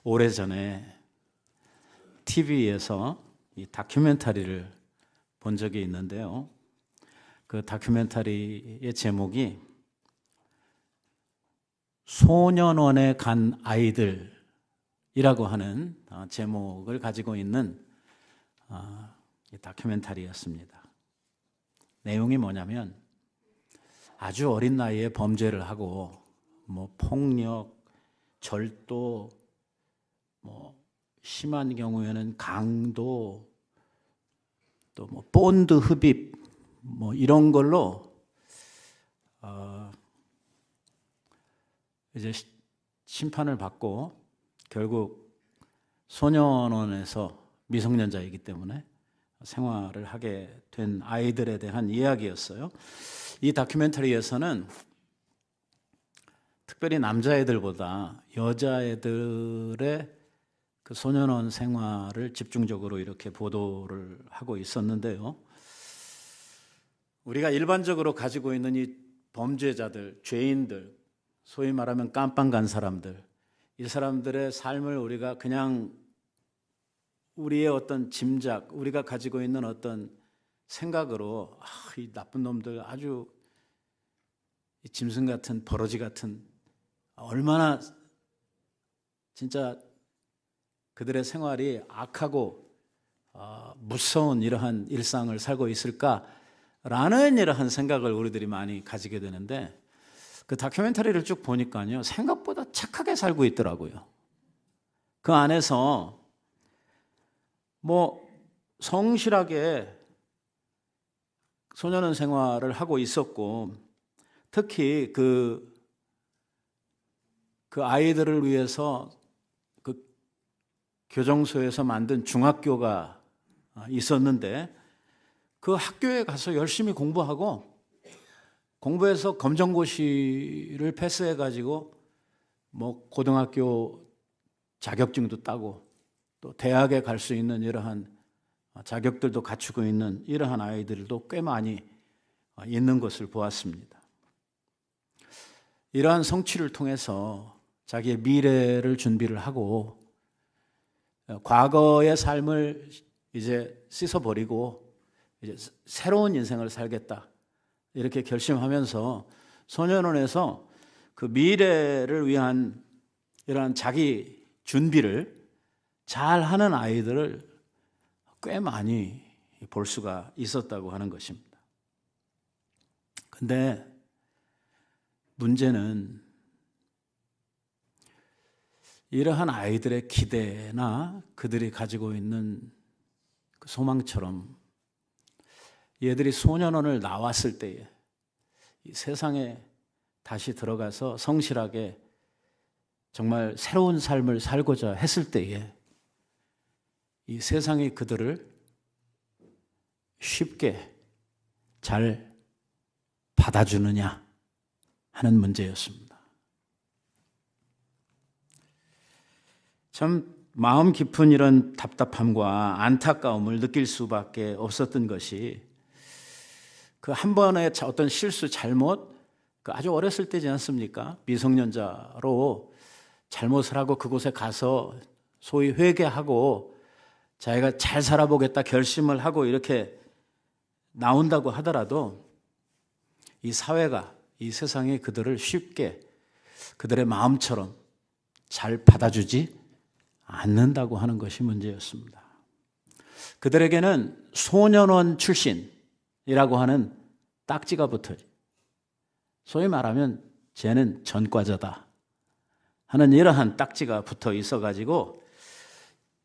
오래전에 TV에서 이 다큐멘터리를 본 적이 있는데요. 그 다큐멘터리의 제목이 소년원에 간 아이들이라고 하는 제목을 가지고 있는 다큐멘터리였습니다. 내용이 뭐냐면 아주 어린 나이에 범죄를 하고 폭력, 절도, 심한 경우에는 강도, 또 본드 흡입 이런 걸로 이제 심판을 받고 결국 소년원에서 미성년자이기 때문에 생활을 하게 된 아이들에 대한 이야기였어요. 이 다큐멘터리에서는 특별히 남자애들보다 여자애들의 그 소년원 생활을 집중적으로 이렇게 보도를 하고 있었는데요. 우리가 일반적으로 가지고 있는 이 범죄자들, 죄인들, 소위 말하면 깜빵 간 사람들, 이 사람들의 삶을 우리가 그냥 우리의 어떤 짐작, 우리가 가지고 있는 어떤 생각으로 이 나쁜 놈들 아주 짐승 같은 버러지 같은 얼마나 진짜 그들의 생활이 악하고 무서운 이러한 일상을 살고 있을까라는 이러한 생각을 우리들이 많이 가지게 되는데 그 다큐멘터리를 쭉 보니까요 생각보다 착하게 살고 있더라고요. 그 안에서 성실하게 소년원 생활을 하고 있었고 특히 그 아이들을 위해서 그 교정소에서 만든 중학교가 있었는데 그 학교에 가서 열심히 공부하고 공부해서 검정고시를 패스해가지고 고등학교 자격증도 따고 또 대학에 갈 수 있는 이러한 자격들도 갖추고 있는 이러한 아이들도 꽤 많이 있는 것을 보았습니다. 이러한 성취를 통해서 자기의 미래를 준비를 하고 과거의 삶을 이제 씻어버리고 이제 새로운 인생을 살겠다 이렇게 결심하면서 소년원에서 그 미래를 위한 이러한 자기 준비를 잘 하는 아이들을 꽤 많이 볼 수가 있었다고 하는 것입니다. 근데 문제는 이러한 아이들의 기대나 그들이 가지고 있는 그 소망처럼 얘들이 소년원을 나왔을 때에 이 세상에 다시 들어가서 성실하게 정말 새로운 삶을 살고자 했을 때에 이 세상이 그들을 쉽게 잘 받아주느냐 하는 문제였습니다. 참 마음 깊은 이런 답답함과 안타까움을 느낄 수밖에 없었던 것이 그 한 번의 어떤 실수, 잘못, 아주 어렸을 때지 않습니까? 미성년자로 잘못을 하고 그곳에 가서 소위 회개하고 자기가 잘 살아보겠다 결심을 하고 이렇게 나온다고 하더라도 이 사회가, 이 세상이 그들을 쉽게 그들의 마음처럼 잘 받아주지 않는다고 하는 것이 문제였습니다. 그들에게는 소년원 출신이라고 하는 딱지가 붙어요. 소위 말하면 쟤는 전과자다 하는 이러한 딱지가 붙어 있어가지고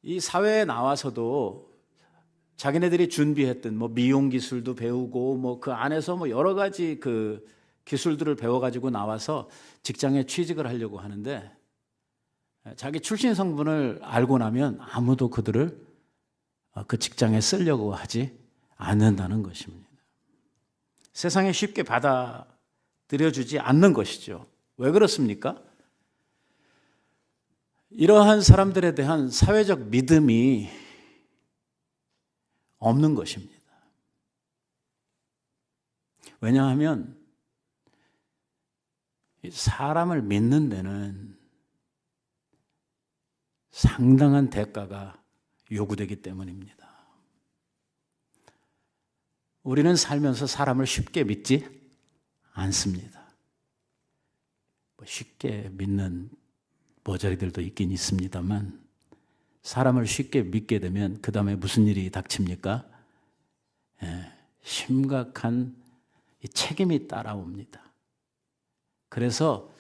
이 사회에 나와서도 자기네들이 준비했던 미용 기술도 배우고 그 안에서 여러 가지 그 기술들을 배워가지고 나와서 직장에 취직을 하려고 하는데 자기 출신 성분을 알고 나면 아무도 그들을 그 직장에 쓰려고 하지 않는다는 것입니다. 세상에 쉽게 받아들여주지 않는 것이죠. 왜 그렇습니까? 이러한 사람들에 대한 사회적 믿음이 없는 것입니다. 왜냐하면 사람을 믿는 데는 상당한 대가가 요구되기 때문입니다. 우리는 살면서 사람을 쉽게 믿지 않습니다. 쉽게 믿는 모자리들도 있긴 있습니다만 사람을 쉽게 믿게 되면 그 다음에 무슨 일이 닥칩니까? 심각한 책임이 따라옵니다. 그래서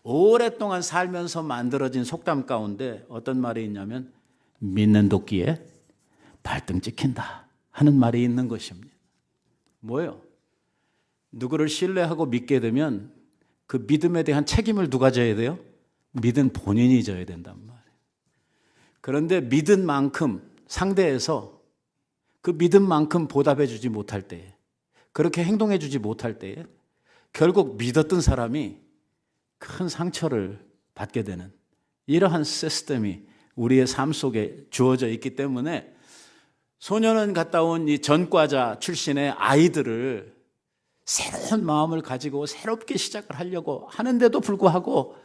오랫동안 살면서 만들어진 속담 가운데 어떤 말이 있냐면 믿는 도끼에 발등 찍힌다 하는 말이 있는 것입니다. 뭐예요? 누구를 신뢰하고 믿게 되면 그 믿음에 대한 책임을 누가 져야 돼요? 믿은 본인이 져야 된단 말이에요. 그런데 믿은 만큼 상대에서 그 믿은 만큼 보답해 주지 못할 때에, 그렇게 행동해 주지 못할 때에 결국 믿었던 사람이 큰 상처를 받게 되는 이러한 시스템이 우리의 삶 속에 주어져 있기 때문에 소년원 갔다 온 이 전과자 출신의 아이들을 새로운 마음을 가지고 새롭게 시작을 하려고 하는데도 불구하고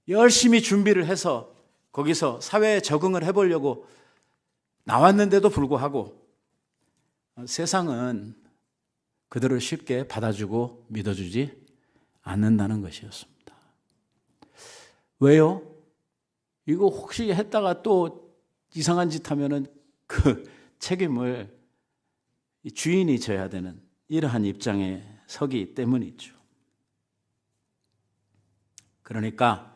열심히 준비를 해서 거기서 사회에 적응을 해보려고 나왔는데도 불구하고 세상은 그들을 쉽게 받아주고 믿어주지 않는다는 것이었습니다. 왜요? 이거 혹시 했다가 또 이상한 짓 하면은 그 책임을 주인이 져야 되는 이러한 입장에 서기 때문이죠. 그러니까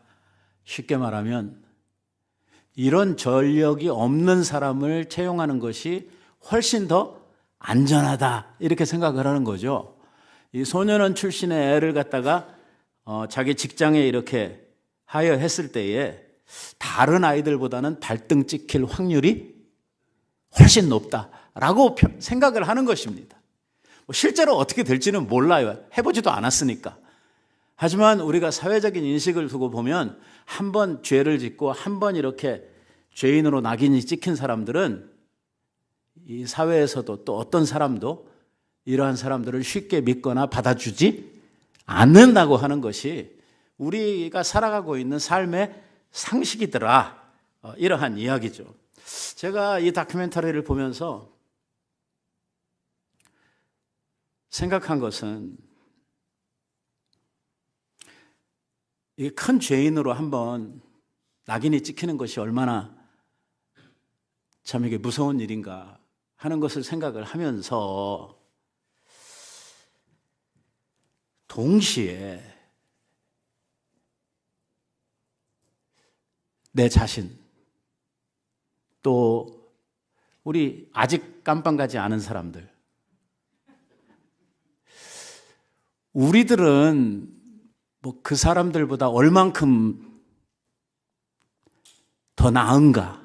쉽게 말하면 이런 전력이 없는 사람을 채용하는 것이 훨씬 더 안전하다 이렇게 생각을 하는 거죠. 이 소년원 출신의 애를 갖다가 자기 직장에 이렇게 하여했을 때에 다른 아이들보다는 발등 찍힐 확률이 훨씬 높다라고 생각을 하는 것입니다. 실제로 어떻게 될지는 몰라요. 해보지도 않았으니까. 하지만 우리가 사회적인 인식을 두고 보면 한 번 죄를 짓고 한 번 이렇게 죄인으로 낙인이 찍힌 사람들은 이 사회에서도 또 어떤 사람도 이러한 사람들을 쉽게 믿거나 받아주지 않는다고 하는 것이 우리가 살아가고 있는 삶의 상식이더라. 이러한 이야기죠. 제가 이 다큐멘터리를 보면서 생각한 것은 이게 큰 죄인으로 한번 낙인이 찍히는 것이 얼마나 참 이게 무서운 일인가 하는 것을 생각을 하면서 동시에 내 자신 또 우리 아직 깜빵 가지 않은 사람들 우리들은 뭐 그 사람들보다 얼만큼 더 나은가?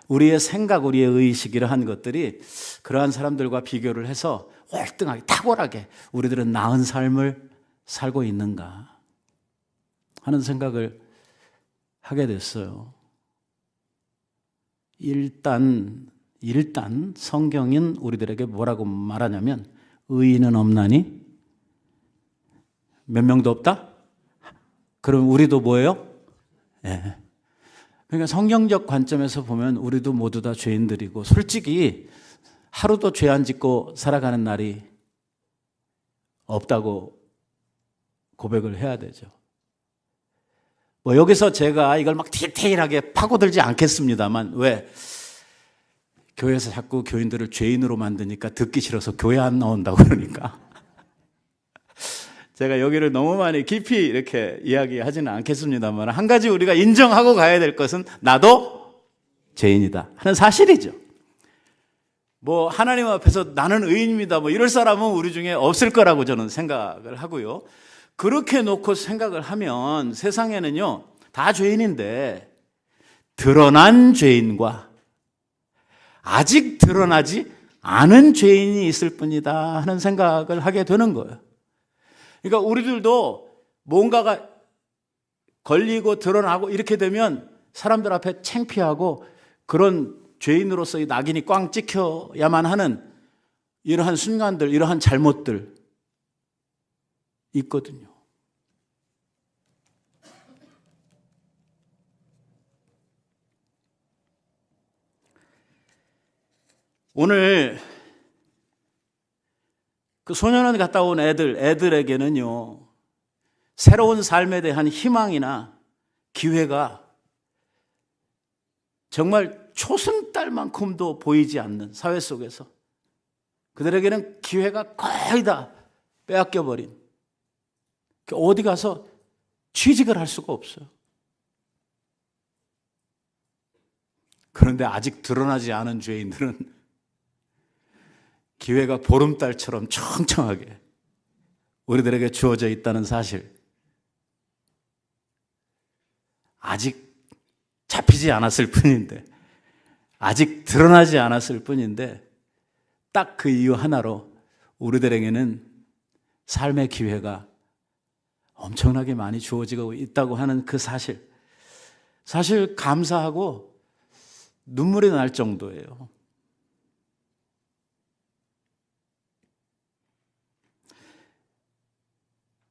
우리의 생각, 우리의 의식 이러한 것들이 그러한 사람들과 비교를 해서 월등하게 탁월하게 우리들은 나은 삶을 살고 있는가 하는 생각을 하게 됐어요. 일단 성경은 우리들에게 뭐라고 말하냐면 의인은 없나니 몇 명도 없다? 그럼 우리도 뭐예요? 예. 그러니까 성경적 관점에서 보면 우리도 모두 다 죄인들이고 솔직히 하루도 죄 안 짓고 살아가는 날이 없다고 고백을 해야 되죠. 뭐 여기서 제가 이걸 막 디테일하게 파고들지 않겠습니다만 왜? 교회에서 자꾸 교인들을 죄인으로 만드니까 듣기 싫어서 교회 안 나온다고 그러니까 제가 여기를 너무 많이 깊이 이렇게 이야기하지는 않겠습니다만 한 가지 우리가 인정하고 가야 될 것은 나도 죄인이다 하는 사실이죠. 뭐 하나님 앞에서 나는 의인입니다 뭐 이럴 사람은 우리 중에 없을 거라고 저는 생각을 하고요. 그렇게 놓고 생각을 하면 세상에는요 다 죄인인데 드러난 죄인과 아직 드러나지 않은 죄인이 있을 뿐이다 하는 생각을 하게 되는 거예요. 그러니까 우리들도 뭔가가 걸리고 드러나고 이렇게 되면 사람들 앞에 창피하고 그런 죄인으로서의 낙인이 꽝 찍혀야만 하는 이러한 순간들, 이러한 잘못들 있거든요. 오늘 그 소년원 갔다 온 애들에게는요, 새로운 삶에 대한 희망이나 기회가 정말 초승달만큼도 보이지 않는 사회 속에서 그들에게는 기회가 거의 다 빼앗겨버린, 어디 가서 취직을 할 수가 없어요. 그런데 아직 드러나지 않은 죄인들은 기회가 보름달처럼 청청하게 우리들에게 주어져 있다는 사실, 아직 잡히지 않았을 뿐인데, 아직 드러나지 않았을 뿐인데, 딱 그 이유 하나로 우리들에게는 삶의 기회가 엄청나게 많이 주어지고 있다고 하는 그 사실, 사실 감사하고 눈물이 날 정도예요.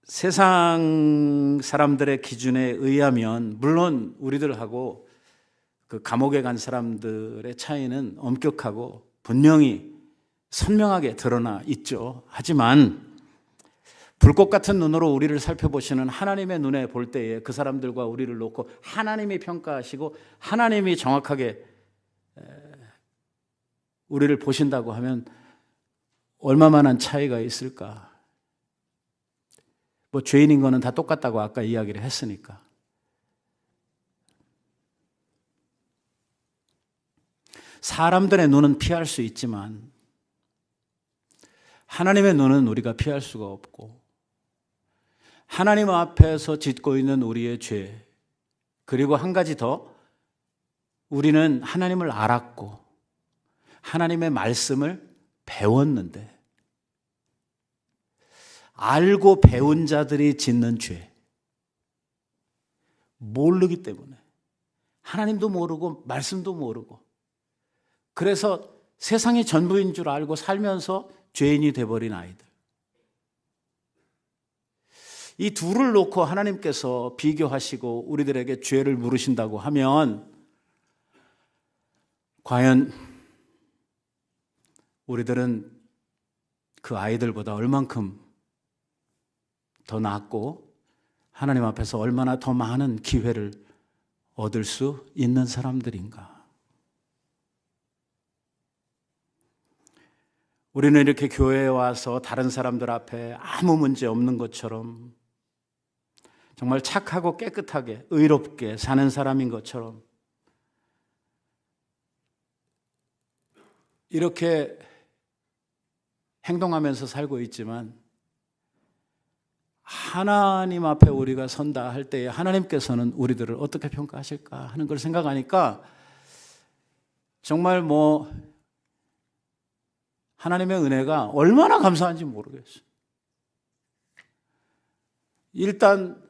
세상 사람들의 기준에 의하면 물론 우리들하고 그 감옥에 간 사람들의 차이는 엄격하고 분명히 선명하게 드러나 있죠. 하지만 불꽃 같은 눈으로 우리를 살펴보시는 하나님의 눈에 볼 때에 그 사람들과 우리를 놓고 하나님이 평가하시고 하나님이 정확하게 우리를 보신다고 하면 얼마만한 차이가 있을까? 뭐 죄인인 거는 다 똑같다고 아까 이야기를 했으니까. 사람들의 눈은 피할 수 있지만 하나님의 눈은 우리가 피할 수가 없고, 하나님 앞에서 짓고 있는 우리의 죄, 그리고 한 가지 더, 우리는 하나님을 알았고 하나님의 말씀을 배웠는데, 알고 배운 자들이 짓는 죄, 모르기 때문에 하나님도 모르고 말씀도 모르고, 그래서 세상이 전부인 줄 알고 살면서 죄인이 돼버린 아이들, 이 둘을 놓고 하나님께서 비교하시고 우리들에게 죄를 물으신다고 하면 과연 우리들은 그 아이들보다 얼만큼 더 낫고 하나님 앞에서 얼마나 더 많은 기회를 얻을 수 있는 사람들인가? 우리는 이렇게 교회에 와서 다른 사람들 앞에 아무 문제 없는 것처럼, 정말 착하고 깨끗하게 의롭게 사는 사람인 것처럼 이렇게 행동하면서 살고 있지만, 하나님 앞에 우리가 선다 할 때에 하나님께서는 우리들을 어떻게 평가하실까 하는 걸 생각하니까 정말 하나님의 은혜가 얼마나 감사한지 모르겠어요. 일단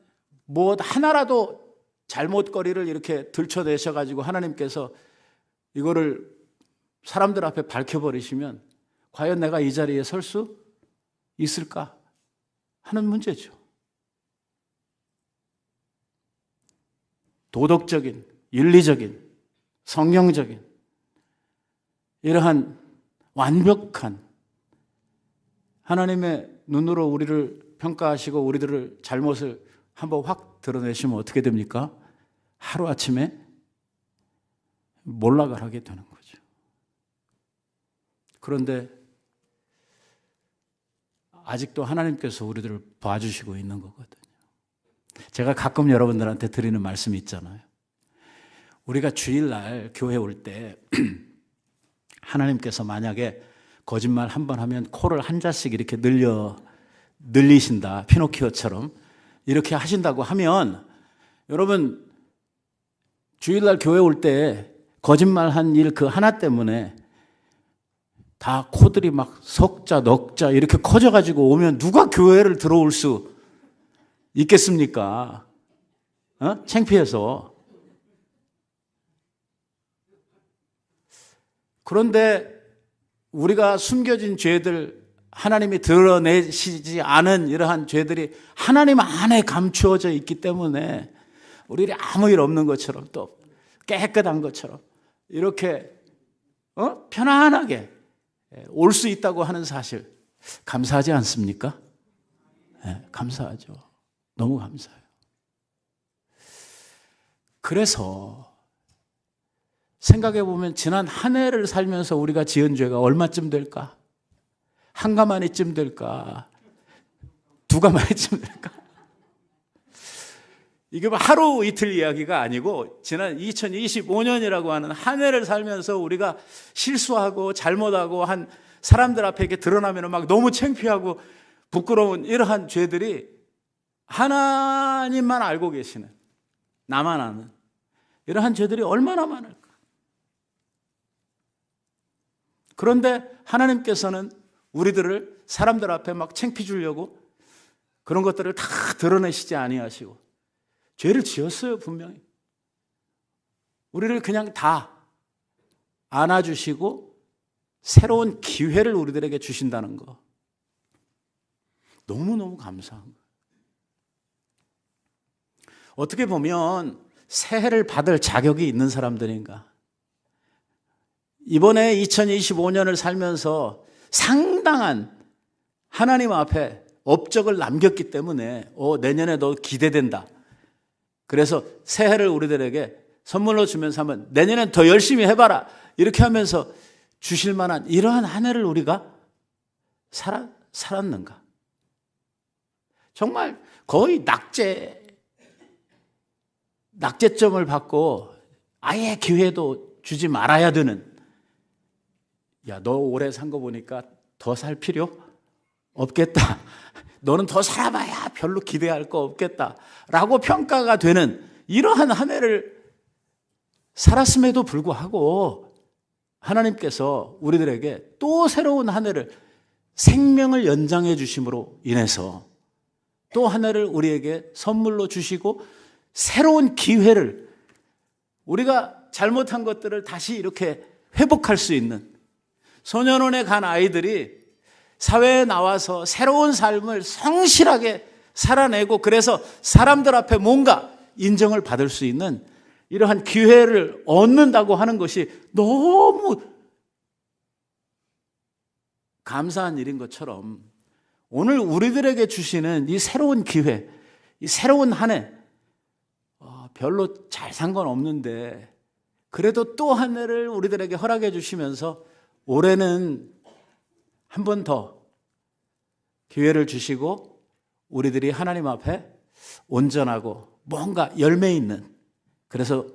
하나라도 잘못거리를 이렇게 들춰내셔가지고 하나님께서 이거를 사람들 앞에 밝혀버리시면 과연 내가 이 자리에 설 수 있을까 하는 문제죠. 도덕적인, 윤리적인, 성경적인 이러한 완벽한 하나님의 눈으로 우리를 평가하시고 우리들을 잘못을 한번 확 드러내시면 어떻게 됩니까? 하루아침에 몰락을 하게 되는 거죠. 그런데 아직도 하나님께서 우리들을 봐주시고 있는 거거든요. 제가 가끔 여러분들한테 드리는 말씀이 있잖아요. 우리가 주일날 교회 올 때 하나님께서 만약에 거짓말 한 번 하면 코를 한 자씩 이렇게 늘리신다, 피노키오처럼 이렇게 하신다고 하면, 여러분 주일날 교회 올 때 거짓말 한 일 그 하나 때문에 다 코들이 막 석자, 넉자 이렇게 커져가지고 오면 누가 교회를 들어올 수 있겠습니까? 창피해서. 그런데 우리가 숨겨진 죄들, 하나님이 드러내시지 않은 이러한 죄들이 하나님 안에 감추어져 있기 때문에 우리들이 아무 일 없는 것처럼, 또 깨끗한 것처럼 이렇게 편안하게 올 수 있다고 하는 사실 감사하지 않습니까? 네, 감사하죠. 너무 감사해요. 그래서 생각해 보면 지난 한 해를 살면서 우리가 지은 죄가 얼마쯤 될까? 한 가마니쯤 될까? 두 가마니쯤 될까? 이게 뭐 하루 이틀 이야기가 아니고 지난 2025년이라고 하는 한 해를 살면서 우리가 실수하고 잘못하고 한 사람들 앞에 이렇게 드러나면 막 너무 창피하고 부끄러운 이러한 죄들이 하나님만 알고 계시는, 나만 아는 이러한 죄들이 얼마나 많을까? 그런데 하나님께서는 우리들을 사람들 앞에 막 창피 주려고 그런 것들을 다 드러내시지 아니하시고 죄를 지었어요, 분명히. 우리를 그냥 다 안아주시고 새로운 기회를 우리들에게 주신다는 거. 너무너무 감사한 거예요. 어떻게 보면 새해를 받을 자격이 있는 사람들인가? 이번에 2025년을 살면서 상당한 하나님 앞에 업적을 남겼기 때문에 내년에 너 기대된다. 그래서 새해를 우리들에게 선물로 주면서 하면 내년엔 더 열심히 해봐라. 이렇게 하면서 주실 만한 이러한 한 해를 우리가 살았는가? 정말 거의 낙제점을 받고 아예 기회도 주지 말아야 되는, 야, 너 오래 산 거 보니까 더 살 필요 없겠다. 너는 더 살아봐야 별로 기대할 거 없겠다. 라고 평가가 되는 이러한 한 해를 살았음에도 불구하고 하나님께서 우리들에게 또 새로운 한 해를, 생명을 연장해 주심으로 인해서 또 한 해를 우리에게 선물로 주시고 새로운 기회를, 우리가 잘못한 것들을 다시 이렇게 회복할 수 있는, 소년원에 간 아이들이 사회에 나와서 새로운 삶을 성실하게 살아내고 그래서 사람들 앞에 뭔가 인정을 받을 수 있는 이러한 기회를 얻는다고 하는 것이 너무 감사한 일인 것처럼 오늘 우리들에게 주시는 이 새로운 기회, 이 새로운 한 해, 별로 잘 산 건 없는데 그래도 또 한 해를 우리들에게 허락해 주시면서 올해는 한 번 더 기회를 주시고 우리들이 하나님 앞에 온전하고 뭔가 열매 있는, 그래서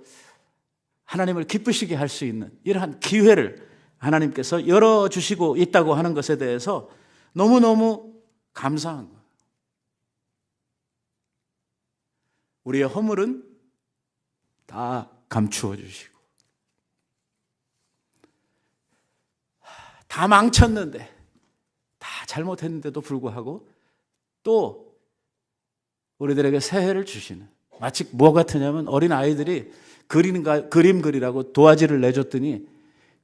하나님을 기쁘시게 할 수 있는 이러한 기회를 하나님께서 열어주시고 있다고 하는 것에 대해서 너무너무 감사한 거예요. 우리의 허물은 다 감추어 주시고 다 망쳤는데, 다 잘못했는데도 불구하고 또 우리들에게 새해를 주시는, 마치 뭐 같으냐면 어린 아이들이 그림 그리라고 도화지를 내줬더니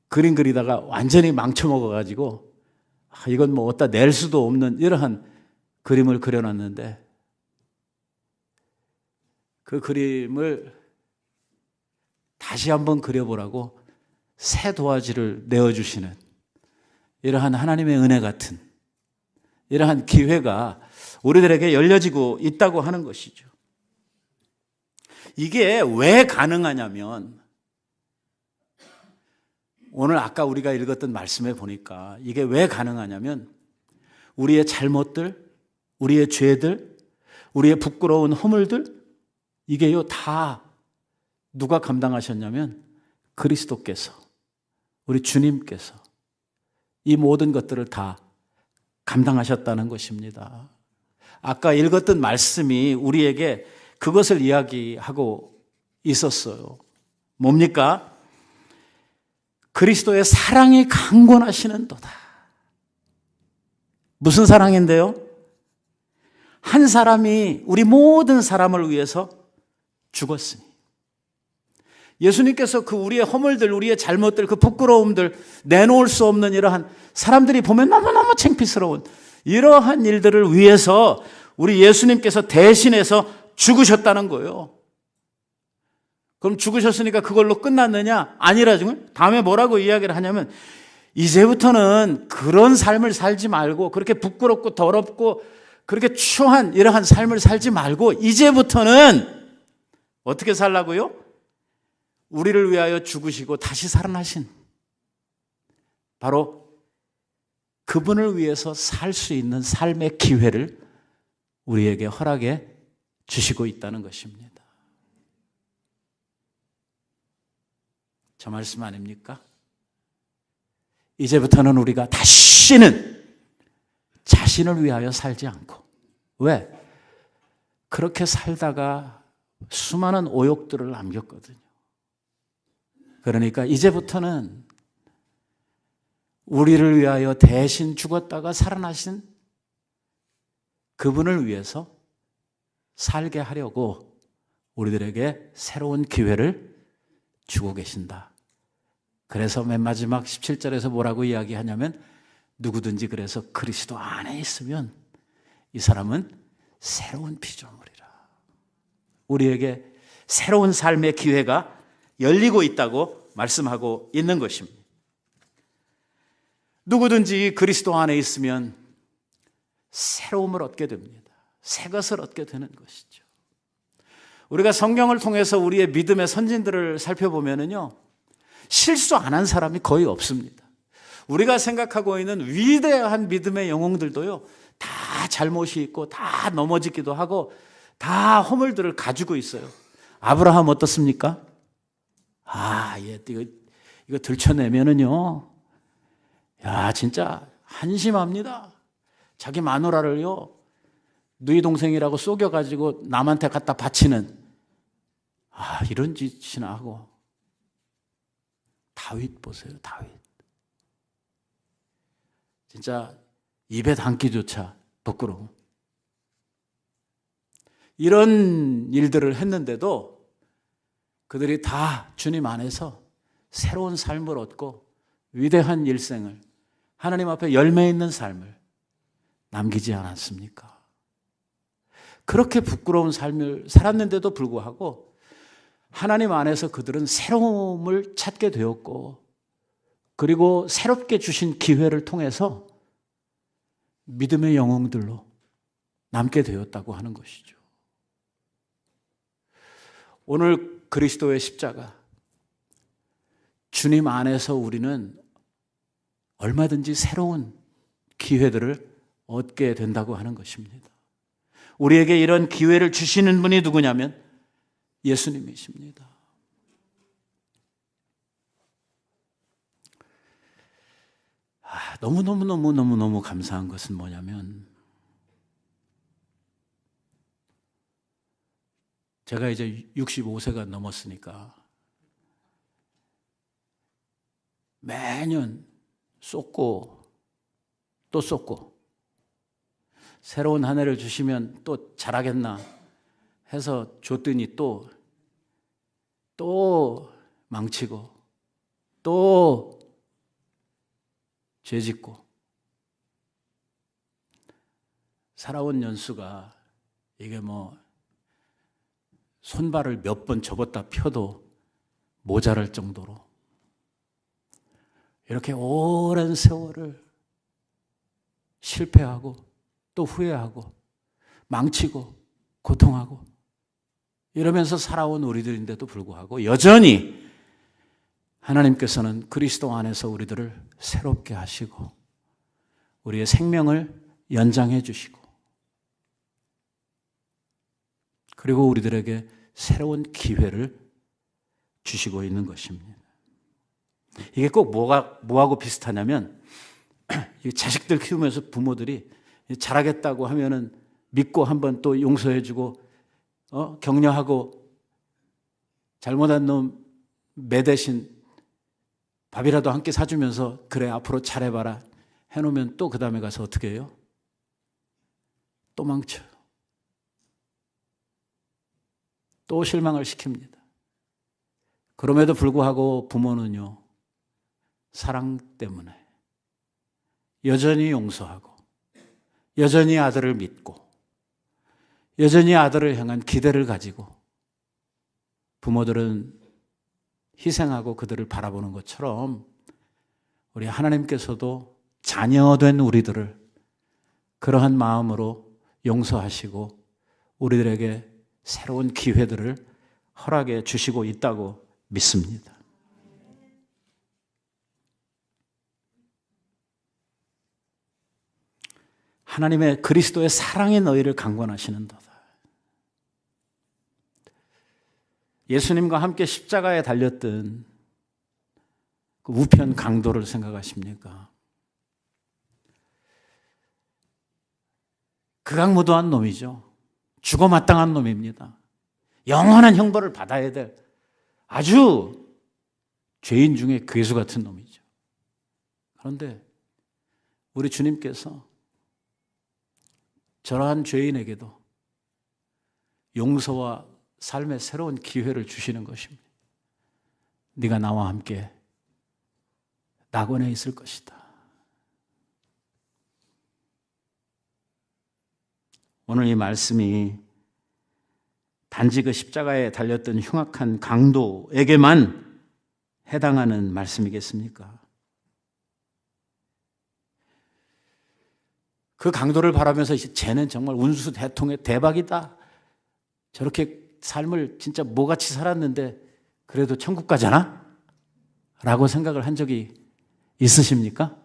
그림 그리다가 완전히 망쳐먹어가지고 이건 뭐 어디다 낼 수도 없는 이러한 그림을 그려놨는데 그 그림을 다시 한번 그려보라고 새 도화지를 내어주시는 이러한 하나님의 은혜 같은 이러한 기회가 우리들에게 열려지고 있다고 하는 것이죠. 이게 왜 가능하냐면 오늘 아까 우리가 읽었던 말씀에 보니까 이게 왜 가능하냐면 우리의 잘못들, 우리의 죄들, 우리의 부끄러운 허물들, 이게요 다 누가 감당하셨냐면 그리스도께서, 우리 주님께서 이 모든 것들을 다 감당하셨다는 것입니다. 아까 읽었던 말씀이 우리에게 그것을 이야기하고 있었어요. 뭡니까? 그리스도의 사랑이 강권하시는도다. 무슨 사랑인데요? 한 사람이 우리 모든 사람을 위해서 죽었으니, 예수님께서 그 우리의 허물들, 우리의 잘못들, 그 부끄러움들, 내놓을 수 없는 이러한 사람들이 보면 너무너무 창피스러운 이러한 일들을 위해서 우리 예수님께서 대신해서 죽으셨다는 거예요. 그럼 죽으셨으니까 그걸로 끝났느냐? 아니라 지금 다음에 뭐라고 이야기를 하냐면 이제부터는 그런 삶을 살지 말고 그렇게 부끄럽고 더럽고 그렇게 추한 이러한 삶을 살지 말고 이제부터는 어떻게 살라고요? 우리를 위하여 죽으시고 다시 살아나신 바로 그분을 위해서 살 수 있는 삶의 기회를 우리에게 허락해 주시고 있다는 것입니다. 저 말씀 아닙니까? 이제부터는 우리가 다시는 자신을 위하여 살지 않고, 왜? 그렇게 살다가 수많은 오욕들을 남겼거든요. 그러니까 이제부터는 우리를 위하여 대신 죽었다가 살아나신 그분을 위해서 살게 하려고 우리들에게 새로운 기회를 주고 계신다. 그래서 맨 마지막 17절에서 뭐라고 이야기하냐면 누구든지 그래서 그리스도 안에 있으면 이 사람은 새로운 피조물이라. 우리에게 새로운 삶의 기회가 열리고 있다고 말씀하고 있는 것입니다. 누구든지 그리스도 안에 있으면 새로움을 얻게 됩니다. 새 것을 얻게 되는 것이죠. 우리가 성경을 통해서 우리의 믿음의 선진들을 살펴보면요, 실수 안 한 사람이 거의 없습니다. 우리가 생각하고 있는 위대한 믿음의 영웅들도요, 다 잘못이 있고 다 넘어지기도 하고 다 허물들을 가지고 있어요. 아브라함 어떻습니까? 이거 들춰내면은요, 야, 진짜 한심합니다. 자기 마누라를요, 누이 동생이라고 속여가지고 남한테 갖다 바치는, 이런 짓이나 하고. 다윗 보세요, 다윗. 진짜 입에 담기조차 부끄러워. 이런 일들을 했는데도 그들이 다 주님 안에서 새로운 삶을 얻고 위대한 일생을, 하나님 앞에 열매 있는 삶을 남기지 않았습니까? 그렇게 부끄러운 삶을 살았는데도 불구하고 하나님 안에서 그들은 새로움을 찾게 되었고, 그리고 새롭게 주신 기회를 통해서 믿음의 영웅들로 남게 되었다고 하는 것이죠. 오늘 그리스도의 십자가, 주님 안에서 우리는 얼마든지 새로운 기회들을 얻게 된다고 하는 것입니다. 우리에게 이런 기회를 주시는 분이 누구냐면 예수님이십니다. 너무너무 감사한 것은 뭐냐면, 제가 이제 65세가 넘었으니까 매년 쏟고 또 쏟고, 새로운 한 해를 주시면 또 잘하겠나 해서 줬더니 또 망치고 또 죄짓고, 살아온 연수가 이게 손발을 몇 번 접었다 펴도 모자랄 정도로 이렇게 오랜 세월을 실패하고 또 후회하고 망치고 고통하고 이러면서 살아온 우리들인데도 불구하고 여전히 하나님께서는 그리스도 안에서 우리들을 새롭게 하시고 우리의 생명을 연장해 주시고, 그리고 우리들에게 새로운 기회를 주시고 있는 것입니다. 이게 꼭 뭐하고 비슷하냐면, 자식들 키우면서 부모들이 잘하겠다고 하면은 믿고 한번 또 용서해주고, 격려하고, 잘못한 놈 매대신 밥이라도 한 끼 사주면서 그래 앞으로 잘해봐라 해놓으면 또 그 다음에 가서 어떻게 해요? 또 망쳐요. 또 실망을 시킵니다. 그럼에도 불구하고 부모는요, 사랑 때문에 여전히 용서하고 여전히 아들을 믿고 여전히 아들을 향한 기대를 가지고 부모들은 희생하고 그들을 바라보는 것처럼 우리 하나님께서도 자녀된 우리들을 그러한 마음으로 용서하시고 우리들에게 새로운 기회들을 허락해 주시고 있다고 믿습니다. 하나님의 그리스도의 사랑이 너희를 강권하시는도다. 예수님과 함께 십자가에 달렸던 그 우편 강도를 생각하십니까? 극악무도한 놈이죠. 죽어마땅한 놈입니다. 영원한 형벌을 받아야 될 아주 죄인 중에 괴수 같은 놈이죠. 그런데 우리 주님께서 저러한 죄인에게도 용서와 삶의 새로운 기회를 주시는 것입니다. 네가 나와 함께 낙원에 있을 것이다. 오늘 이 말씀이 단지 그 십자가에 달렸던 흉악한 강도에게만 해당하는 말씀이겠습니까? 그 강도를 바라면서 쟤는 정말 운수대통의 대박이다. 저렇게 삶을 진짜 뭐같이 살았는데 그래도 천국 가잖아? 라고 생각을 한 적이 있으십니까?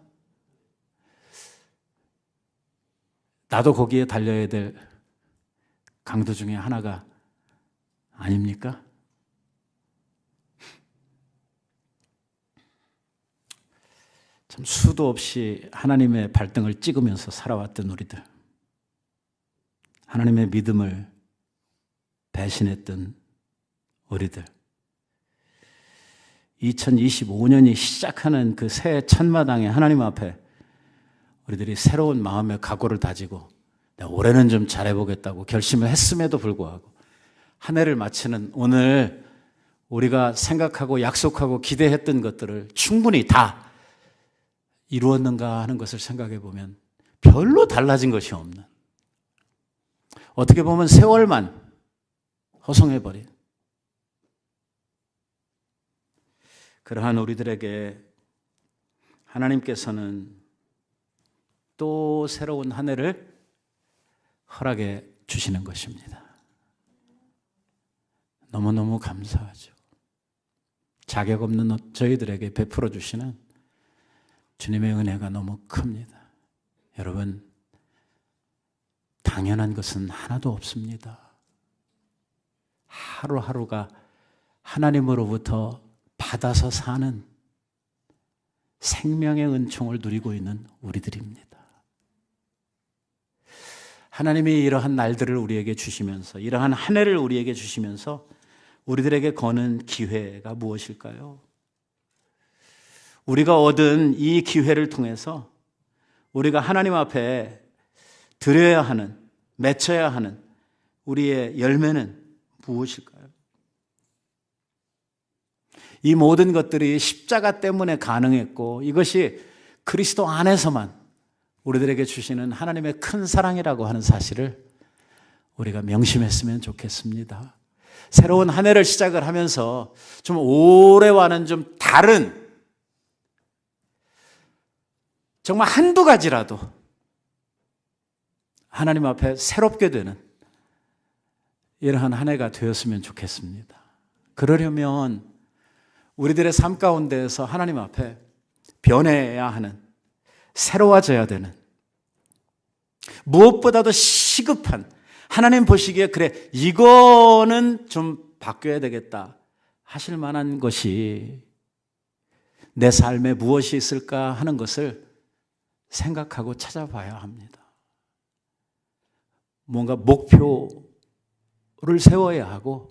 나도 거기에 달려야 될 강도 중에 하나가 아닙니까? 참 수도 없이 하나님의 발등을 찍으면서 살아왔던 우리들, 하나님의 믿음을 배신했던 우리들, 2025년이 시작하는 그 새해 첫마당에 하나님 앞에 우리들이 새로운 마음의 각오를 다지고 내가 올해는 좀 잘해보겠다고 결심을 했음에도 불구하고 한 해를 마치는 오늘 우리가 생각하고 약속하고 기대했던 것들을 충분히 다 이루었는가 하는 것을 생각해 보면 별로 달라진 것이 없는, 어떻게 보면 세월만 허송해버린 그러한 우리들에게 하나님께서는 또 새로운 한 해를 허락해 주시는 것입니다. 너무너무 감사하죠. 자격 없는 저희들에게 베풀어 주시는 주님의 은혜가 너무 큽니다. 여러분, 당연한 것은 하나도 없습니다. 하루하루가 하나님으로부터 받아서 사는 생명의 은총을 누리고 있는 우리들입니다. 하나님이 이러한 날들을 우리에게 주시면서, 이러한 한 해를 우리에게 주시면서 우리들에게 거는 기회가 무엇일까요? 우리가 얻은 이 기회를 통해서 우리가 하나님 앞에 드려야 하는, 맺혀야 하는 우리의 열매는 무엇일까요? 이 모든 것들이 십자가 때문에 가능했고 이것이 그리스도 안에서만 우리들에게 주시는 하나님의 큰 사랑이라고 하는 사실을 우리가 명심했으면 좋겠습니다. 새로운 한 해를 시작을 하면서 좀 올해와는 좀 다른, 정말 한두 가지라도 하나님 앞에 새롭게 되는 이러한 한 해가 되었으면 좋겠습니다. 그러려면 우리들의 삶 가운데에서 하나님 앞에 변해야 하는, 새로워져야 되는, 무엇보다도 시급한, 하나님 보시기에 그래 이거는 좀 바뀌어야 되겠다 하실 만한 것이 내 삶에 무엇이 있을까 하는 것을 생각하고 찾아봐야 합니다. 뭔가 목표를 세워야 하고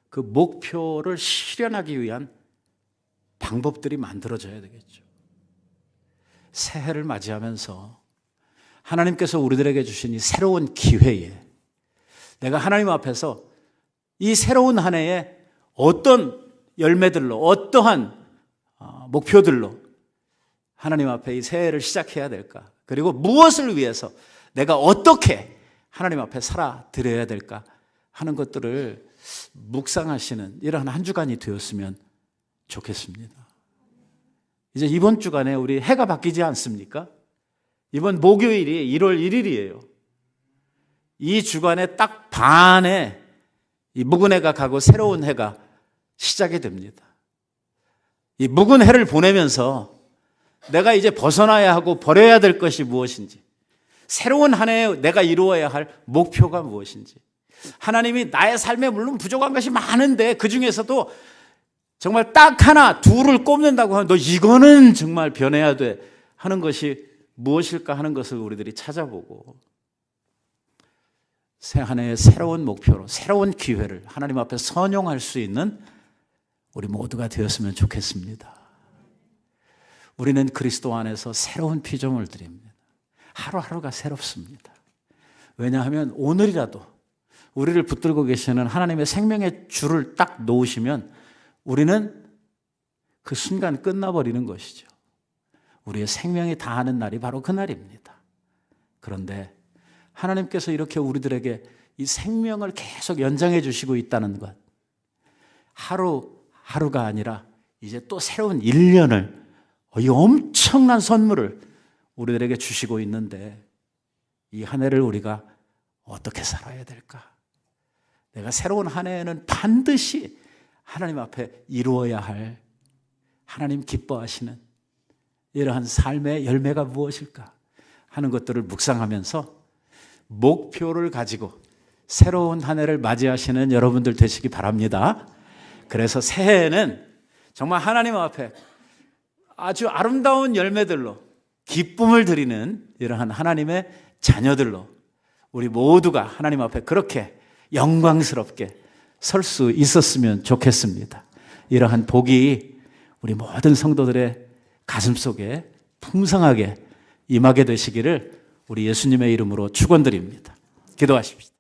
그 목표를 실현하기 위한 방법들이 만들어져야 되겠죠. 새해를 맞이하면서 하나님께서 우리들에게 주신 이 새로운 기회에 내가 하나님 앞에서 이 새로운 한 해에 어떤 열매들로, 어떠한 목표들로 하나님 앞에 이 새해를 시작해야 될까? 그리고 무엇을 위해서 내가 어떻게 하나님 앞에 살아드려야 될까 하는 것들을 묵상하시는 이러한 한 주간이 되었으면 좋겠습니다. 이제 이번 주간에 우리 해가 바뀌지 않습니까? 이번 목요일이 1월 1일이에요. 이 주간에 딱 반에 이 묵은 해가 가고 새로운 해가 시작이 됩니다. 이 묵은 해를 보내면서 내가 이제 벗어나야 하고 버려야 될 것이 무엇인지, 새로운 한 해에 내가 이루어야 할 목표가 무엇인지, 하나님이 나의 삶에 물론 부족한 것이 많은데 그 중에서도 정말 딱 하나, 둘을 꼽는다고 하면 너 이거는 정말 변해야 돼 하는 것이 무엇일까 하는 것을 우리들이 찾아보고 새 한 해의 새로운 목표로 새로운 기회를 하나님 앞에 선용할 수 있는 우리 모두가 되었으면 좋겠습니다. 우리는 그리스도 안에서 새로운 피조물 들입니다. 하루하루가 새롭습니다. 왜냐하면 오늘이라도 우리를 붙들고 계시는 하나님의 생명의 줄을 딱 놓으시면 우리는 그 순간 끝나버리는 것이죠. 우리의 생명이 다하는 날이 바로 그 날입니다. 그런데 하나님께서 이렇게 우리들에게 이 생명을 계속 연장해 주시고 있다는 것, 하루가 아니라 이제 또 새로운 1년을, 이 엄청난 선물을 우리들에게 주시고 있는데 이 한 해를 우리가 어떻게 살아야 될까? 내가 새로운 한 해에는 반드시 하나님 앞에 이루어야 할, 하나님 기뻐하시는 이러한 삶의 열매가 무엇일까 하는 것들을 묵상하면서 목표를 가지고 새로운 한 해를 맞이하시는 여러분들 되시기 바랍니다. 그래서 새해에는 정말 하나님 앞에 아주 아름다운 열매들로 기쁨을 드리는 이러한 하나님의 자녀들로 우리 모두가 하나님 앞에 그렇게 영광스럽게 설 수 있었으면 좋겠습니다. 이러한 복이 우리 모든 성도들의 가슴 속에 풍성하게 임하게 되시기를 우리 예수님의 이름으로 축원드립니다. 기도하십시오.